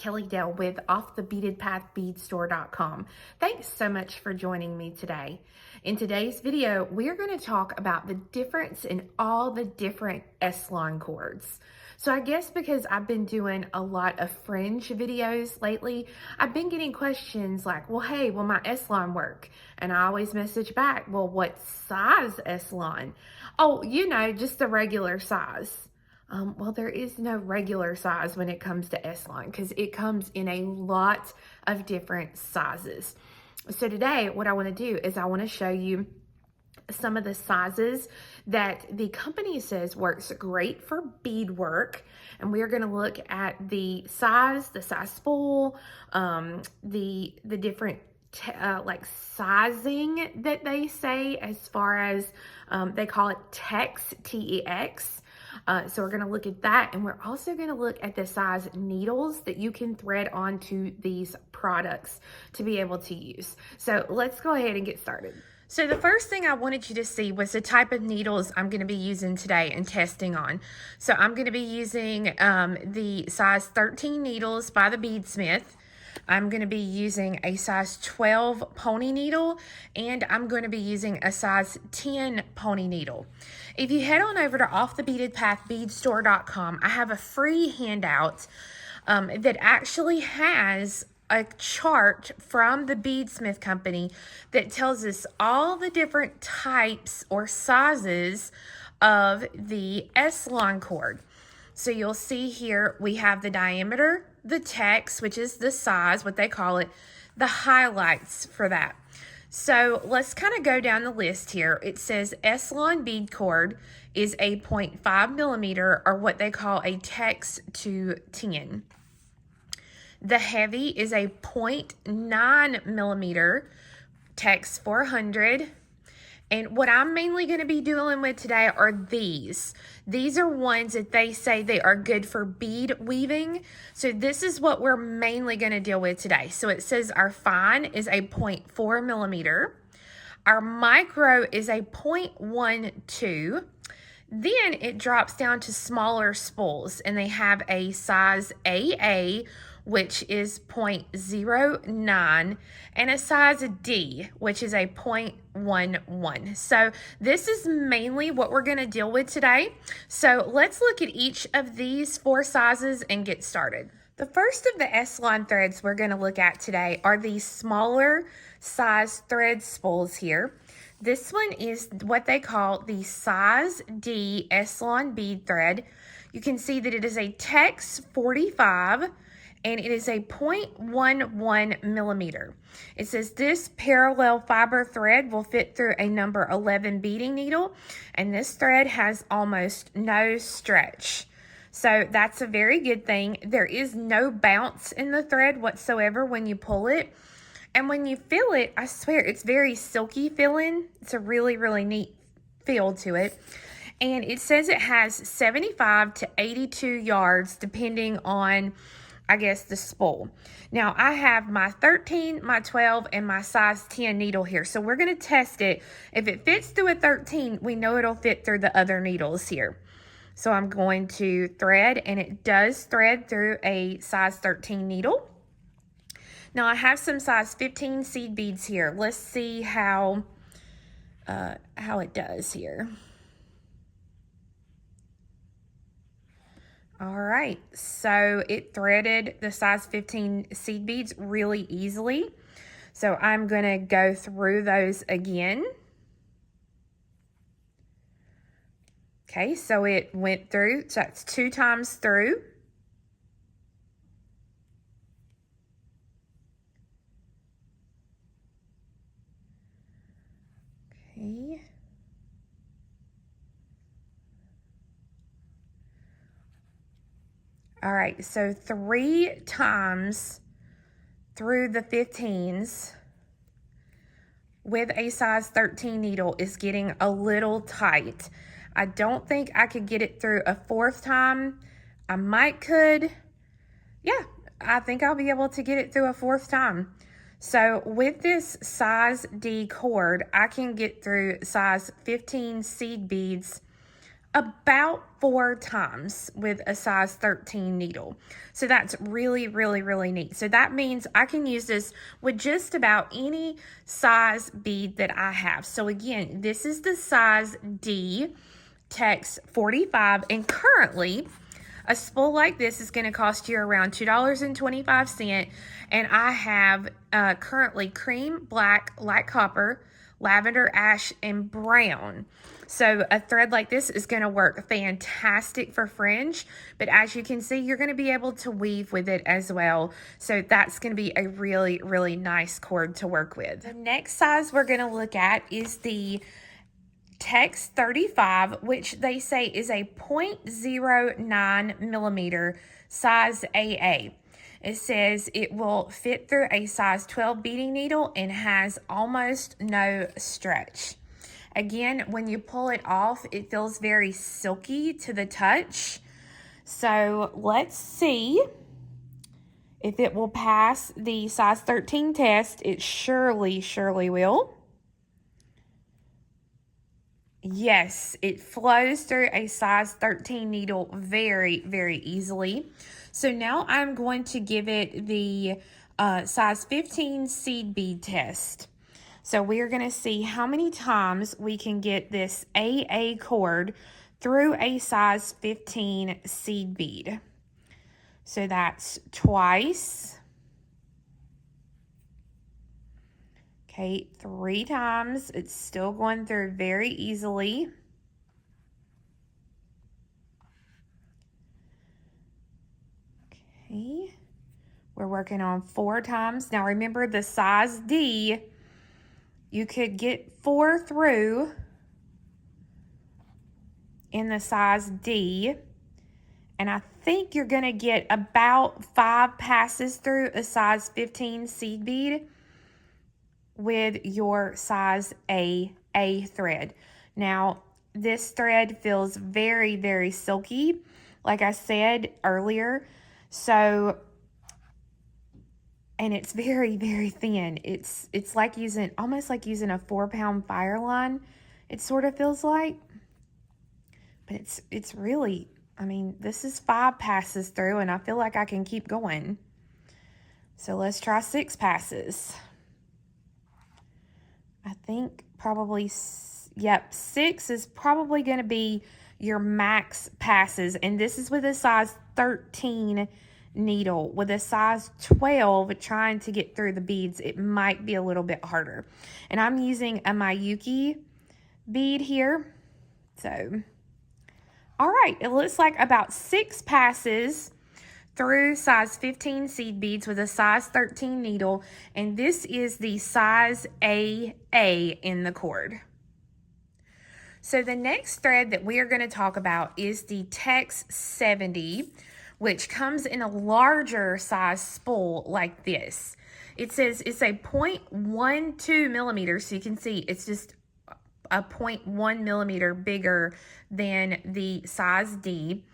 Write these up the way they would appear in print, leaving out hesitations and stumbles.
Kelly Dell with offthebeadedpathbeadstore.com. Thanks so much for joining me today. In today's video, we're going to talk about the difference in all the different S-Lon cords. So I guess because I've been doing a lot of fringe videos lately, I've been getting questions like, well, hey, will my S-Lon work? And I always message back, well, what size S-Lon? Oh, you know, just the regular size. Well, there is no regular size when it comes to S-Lon because it comes in a lot of different sizes. So today, what I want to do is I want to show you some of the sizes that the company says works great for bead work. And we are going to look at the size spool, the different like sizing that they say as far as they call it TEX, T-E-X. So we're going to look at that, and we're also going to look at the size needles that you can thread onto these products to be able to use. So let's go ahead and get started. So the first thing I wanted you to see was the type of needles I'm going to be using today and testing on. So I'm going to be using the size 13 needles by the Beadsmith. I'm going to be using a size 12 pony needle, and I'm going to be using a size 10 pony needle. If you head on over to offthebeadedpathbeadstore.com, I have a free handout that actually has a chart from the Beadsmith company that tells us all the different types or sizes of the S-Lon cord. So you'll see here we have the diameter, the text, which is the size, what they call it, the highlights for that. So let's kind of go down the list here. It says S-Lon bead cord is a 0.5 millimeter, or what they call a text to 10. The heavy is a 0.9 millimeter, text 400. And what I'm mainly going to be dealing with today are these. These are ones that they say they are good for bead weaving. So this is what we're mainly going to deal with today. So it says our fine is a 0.4 millimeter. Our micro is a 0.12. Then it drops down to smaller spools, and they have a size AA, which is 0.09, and a size D, which is a 0.11. So this is mainly what we're going to deal with today. So let's look at each of these 4 sizes and get started. The first of the S-Lon threads we're going to look at today are these smaller size thread spools here. This one is what they call the size D S-Lon bead thread. You can see that it is a text 45, and it is a 0.11 millimeter. It says this parallel fiber thread will fit through a number 11 beading needle, and this thread has almost no stretch. So that's a very good thing. There is no bounce in the thread whatsoever when you pull it. And when you feel it, I swear, it's very silky feeling. It's a really, really neat feel to it. And it says it has 75 to 82 yards depending on, I guess, the spool. Now, I have my 13, my 12, and my size 10 needle here. So we're going to test it. If it fits through a 13, we know it'll fit through the other needles here. So I'm going to thread, and it does thread through a size 13 needle. Now, I have some size 15 seed beads here. Let's see how it does here. All right, so it threaded the size 15 seed beads really easily. So I'm going to go through those again. Okay, so it went through, so that's 2 times through. Okay. All right, so 3 times through the 15s with a size 13 needle is getting a little tight. I don't think I could get it through a 4th time. I might could. Yeah, I think I'll be able to get it through a 4th time. So with this size D cord, I can get through size 15 seed beads about 4 times with a size 13 needle. So that's really, really, really neat. So that means I can use this with just about any size bead that I have. So again, this is the size D, text 45, and currently a spool like this is going to cost you around $2.25, and I have currently cream, black, light copper, lavender, ash, and brown. So a thread like this is going to work fantastic for fringe, but as you can see, you're going to be able to weave with it as well. So that's going to be a really, really nice cord to work with. The next size we're going to look at is the Text 35, which they say is a 0.09 millimeter size AA. It says it will fit through a size 12 beading needle and has almost no stretch. Again, when you pull it off, it feels very silky to the touch. So let's see if it will pass the size 13 test. It surely will. Yes, it flows through a size 13 needle very, very easily. So now I'm going to give it the size 15 seed bead test. So we're going to see how many times we can get this AA cord through a size 15 seed bead. So that's twice. Okay, 3 times. It's still going through very easily. Okay, we're working on 4 times. Now remember, the size D, you could get 4 through in the size D, and I think you're going to get about 5 passes through a size 15 seed bead with your size AA thread. Now, this thread feels very, very silky, like I said earlier. So, and it's very, very thin. It's like using, almost like using a 4-pound fire line. It sort of feels like, but it's really, I mean, this is 5 passes through, and I feel like I can keep going. So let's try 6 passes. I think probably, yep, 6 is probably going to be your max passes. And this is with a size 13 needle. With a size 12, trying to get through the beads, it might be a little bit harder. And I'm using a Miyuki bead here. So, all right, it looks like about 6 passes through size 15 seed beads with a size 13 needle, and this is the size AA in the cord. So the next thread that we are going to talk about is the Tex 70, which comes in a larger size spool like this. It says it's a 0.12 millimeters, so you can see it's just a 0.1 millimeter bigger than the size D.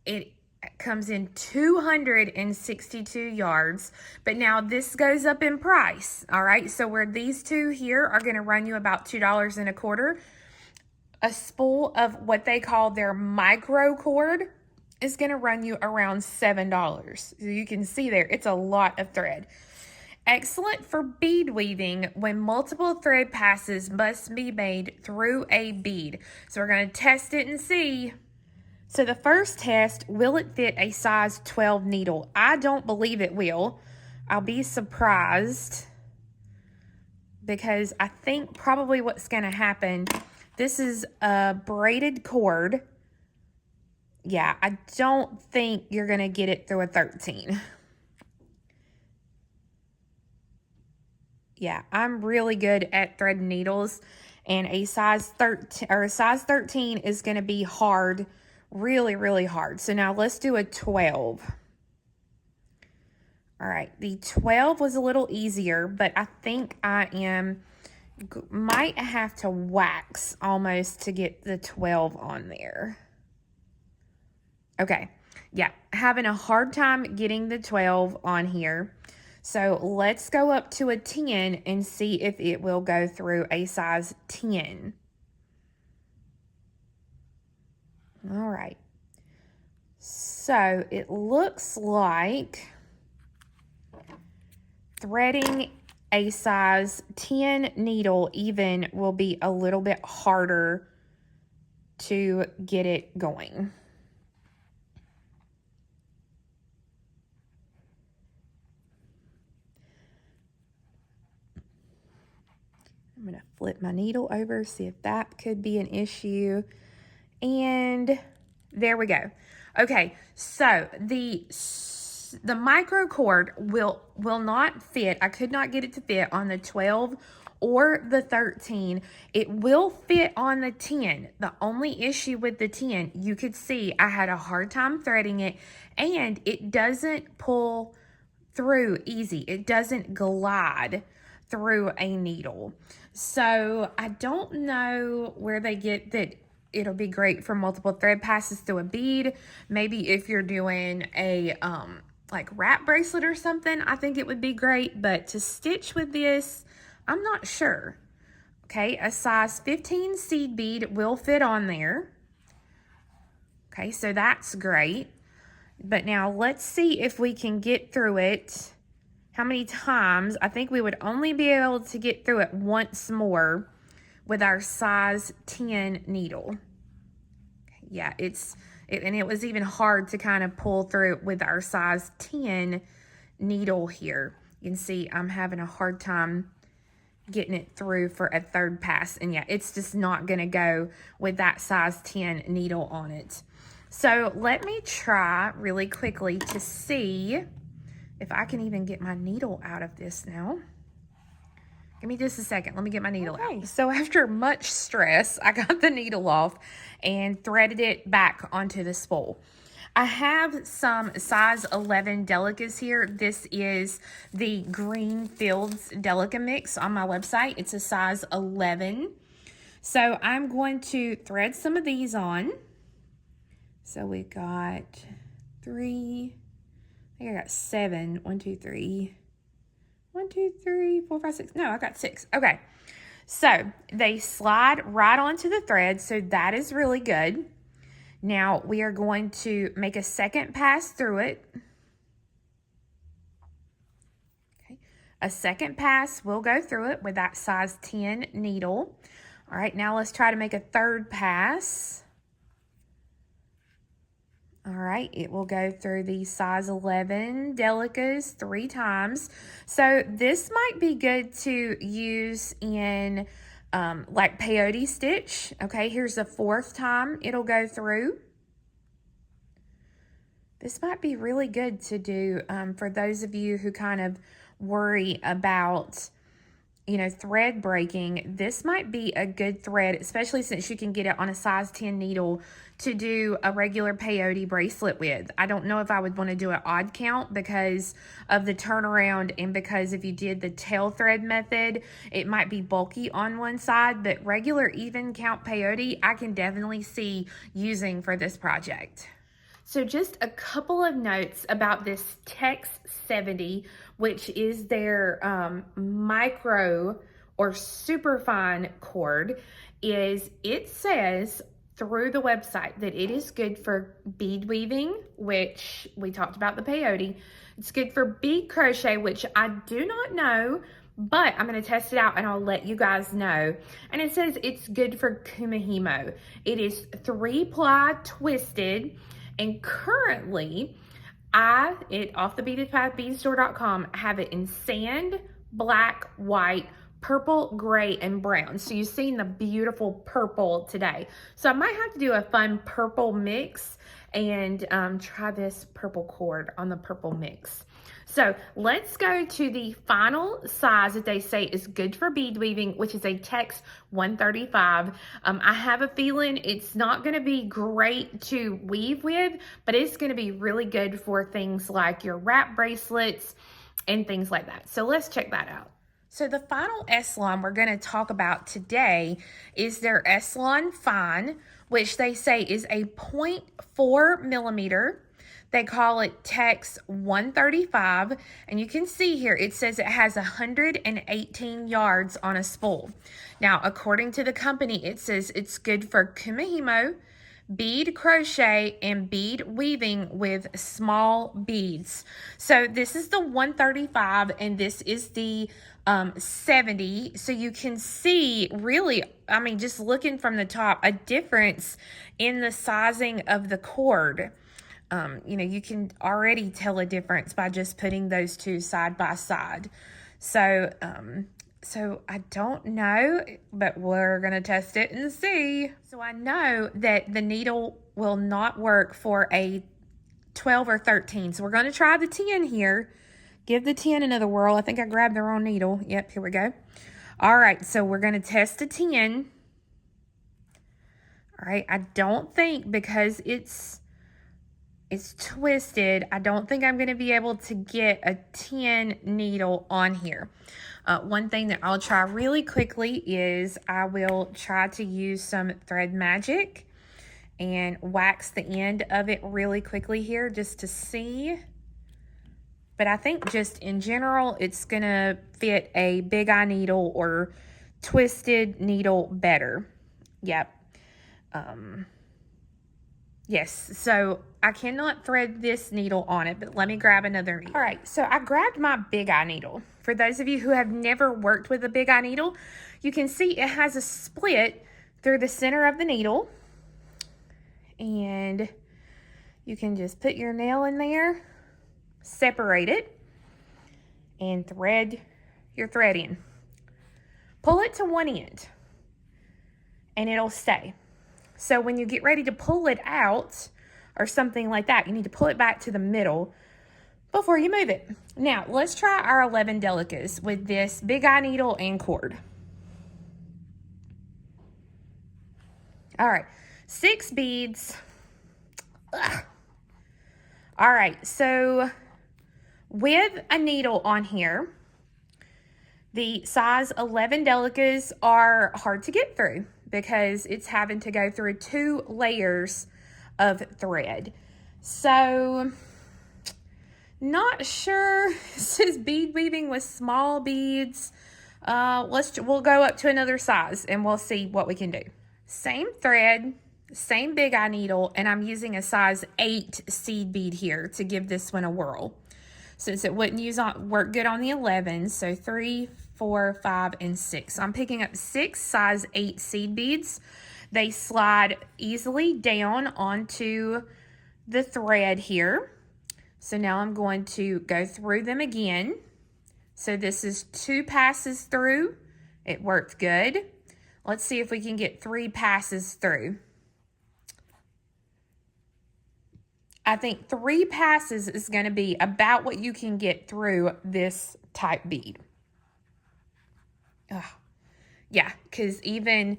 It comes in 262 yards, but now this goes up in price. All right, so where these two here are going to run you about $2.25, a spool of what they call their micro cord is going to run you around $7. So you can see there, it's a lot of thread. Excellent for bead weaving when multiple thread passes must be made through a bead. So we're going to test it and see. So the first test, will it fit a size 12 needle? I don't believe it will. I'll be surprised, because I think probably what's going to happen, this is a braided cord. Yeah, I don't think you're going to get it through a 13. Yeah, I'm really good at threading needles, and a size 13 is going to be hard. Really, really hard. So now let's do a 12. All right, the 12 was a little easier, but I think I might have to wax almost to get the 12 on there. Okay, yeah, having a hard time getting the 12 on here. So let's go up to a 10 and see if it will go through a size 10. All right. So it looks like threading a size 10 needle even will be a little bit harder to get it going. I'm going to flip my needle over, see if that could be an issue. And there we go. Okay, so the micro cord will not fit. I could not get it to fit on the 12 or the 13. It will fit on the 10. The only issue with the 10, you could see I had a hard time threading it, and it doesn't pull through easy. It doesn't glide through a needle. So I don't know where they get that it'll be great for multiple thread passes through a bead. Maybe if you're doing a like wrap bracelet or something, I think it would be great. But to stitch with this, I'm not sure. Okay, a size 15 seed bead will fit on there. Okay, so that's great. But now let's see if we can get through it. How many times? I think we would only be able to get through it once more with our size 10 needle. Yeah, and it was even hard to kind of pull through with our size 10 needle here. You can see I'm having a hard time getting it through for a third pass. And yeah, it's just not going to go with that size 10 needle on it. So let me try really quickly to see if I can even get my needle out of this now. Give me just a second. Let me get my needle out. So after much stress, I got the needle off and threaded it back onto the spool. I have some size 11 Delicas here. This is the Green Fields Delica Mix on my website. It's a size 11. So I'm going to thread some of these on. So we got 3, I think I got 7. 1, 2, 3. 1, 2, 3, 4, 5, 6. No, I got 6. Okay. So they slide right onto the thread. So that is really good. Now we are going to make a second pass through it. Okay. A second pass will go through it with that size 10 needle. All right. Now let's try to make a third pass. All right, it will go through the size 11 Delicas 3 times. So this might be good to use in like peyote stitch. Okay, here's the 4th time it'll go through. This might be really good to do for those of you who kind of worry about, you know, thread breaking. This might be a good thread, especially since you can get it on a size 10 needle to do a regular peyote bracelet with. I don't know if I would want to do an odd count because of the turnaround, and because if you did the tail thread method, it might be bulky on one side, but regular even count peyote, I can definitely see using for this project. So just a couple of notes about this Tex 70, which is their micro or super fine cord, is it says through the website that it is good for bead weaving, which we talked about the peyote. It's good for bead crochet, which I do not know, but I'm going to test it out and I'll let you guys know. And it says it's good for kumihimo. It is 3-ply twisted. And currently, off the Beaded Path beadstore.com, have it in sand, black, white, purple, gray, and brown. So you've seen the beautiful purple today. So I might have to do a fun purple mix and try this purple cord on the purple mix. So let's go to the final size that they say is good for bead weaving, which is a Tex 135. I have a feeling it's not going to be great to weave with, but it's going to be really good for things like your wrap bracelets and things like that. So let's check that out. So the final S-Lon we're going to talk about today is their S-Lon Fine, which they say is a 0.4 millimeter. They call it Tex 135, and you can see here it says it has 118 yards on a spool. Now, according to the company, it says it's good for kumihimo, bead crochet and bead weaving with small beads. So this is the 135 and this is the 70. So you can see really, I mean, just looking from the top, a difference in the sizing of the cord. You know, you can already tell a difference by just putting those two side by side. So I don't know, but we're going to test it and see. So I know that the needle will not work for a 12 or 13. So we're going to try the 10 here. Give the 10 another whirl. I think I grabbed the wrong needle. Yep, here we go. All right, so we're going to test the 10. All right, I don't think, because it's twisted, I don't think I'm going to be able to get a 10 needle on here. One thing that I'll try really quickly is I will try to use some thread magic and wax the end of it really quickly here just to see. But I think just in general, it's going to fit a big eye needle or twisted needle better. Yep. Yes, so I cannot thread this needle on it, but let me grab another needle. All right, so I grabbed my big eye needle. For those of you who have never worked with a big eye needle, you can see it has a split through the center of the needle. And you can just put your nail in there, separate it, and thread your thread in. Pull it to one end, and it'll stay. So when you get ready to pull it out or something like that, you need to pull it back to the middle before you move it. Now, let's try our 11 delicas with this big eye needle and cord. All right, 6 beads. Ugh. All right, so with a needle on here, the size 11 delicas are hard to get through because it's having to go through 2 layers of thread. So, not sure. It says bead weaving with small beads. We'll go up to another size and we'll see what we can do. Same thread, same big eye needle, and I'm using a size 8 seed bead here to give this one a whirl, since it wouldn't work good on the 11. So 3, 4, 5, and 6. I'm picking up 6 size 8 seed beads. They slide easily down onto the thread here. So now I'm going to go through them again. So this is 2 passes through. It worked good. Let's see if we can get 3 passes through. I think 3 passes is going to be about what you can get through this type bead. Ugh. Yeah, because even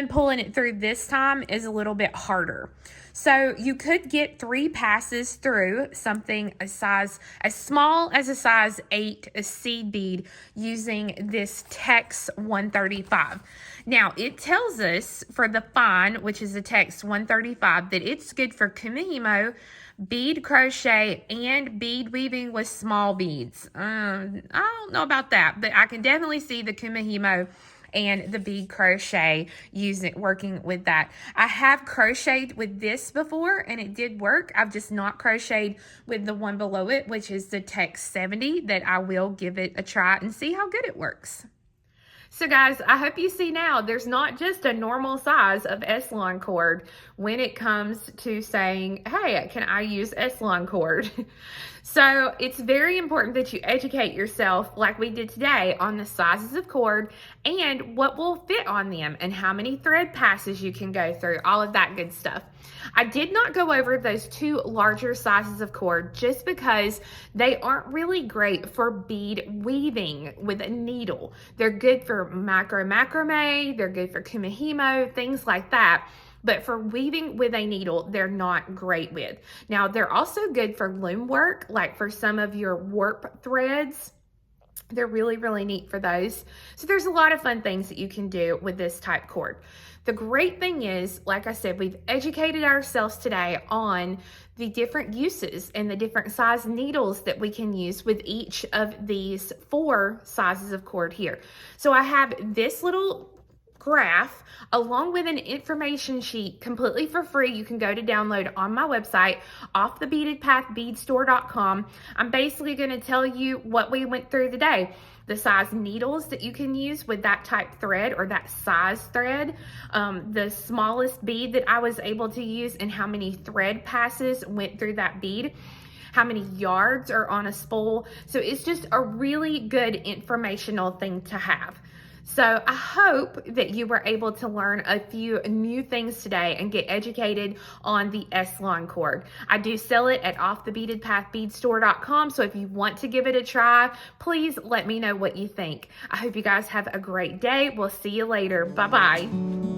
pulling it through this time is a little bit harder. So you could get 3 passes through something as small as a size 8 seed bead using this Tex 135. Now, it tells us for the fine, which is a Tex 135, that it's good for kumihimo, bead crochet, and bead weaving with small beads. I don't know about that, but I can definitely see the kumihimo and the bead crochet working with that. I have crocheted with this before and it did work. I've just not crocheted with the one below it, which is the Tex 70, that I will give it a try and see how good it works. So guys, I hope you see now there's not just a normal size of S-Lon cord when it comes to saying, hey, can I use S-Lon cord? So it's very important that you educate yourself, like we did today, on the sizes of cord and what will fit on them and how many thread passes you can go through, all of that good stuff. I did not go over those 2 larger sizes of cord just because they aren't really great for bead weaving with a needle. They're good for macrame, they're good for kumihimo, things like that. But for weaving with a needle, they're not great with. Now, they're also good for loom work, like for some of your warp threads. They're really, really neat for those. So there's a lot of fun things that you can do with this type cord. The great thing is, like I said, we've educated ourselves today on the different uses and the different size needles that we can use with each of these 4 sizes of cord here. So I have this little graph along with an information sheet completely for free. You can go to download on my website, offthebeadedpathbeadstore.com. I'm basically going to tell you what we went through today. The size needles that you can use with that type thread or that size thread, the smallest bead that I was able to use, and how many thread passes went through that bead, how many yards are on a spool. So it's just a really good informational thing to have. So I hope that you were able to learn a few new things today and get educated on the S-Lon cord. I do sell it at offthebeadedpathbeadstore.com. So if you want to give it a try, please let me know what you think. I hope you guys have a great day. We'll see you later. Bye-bye.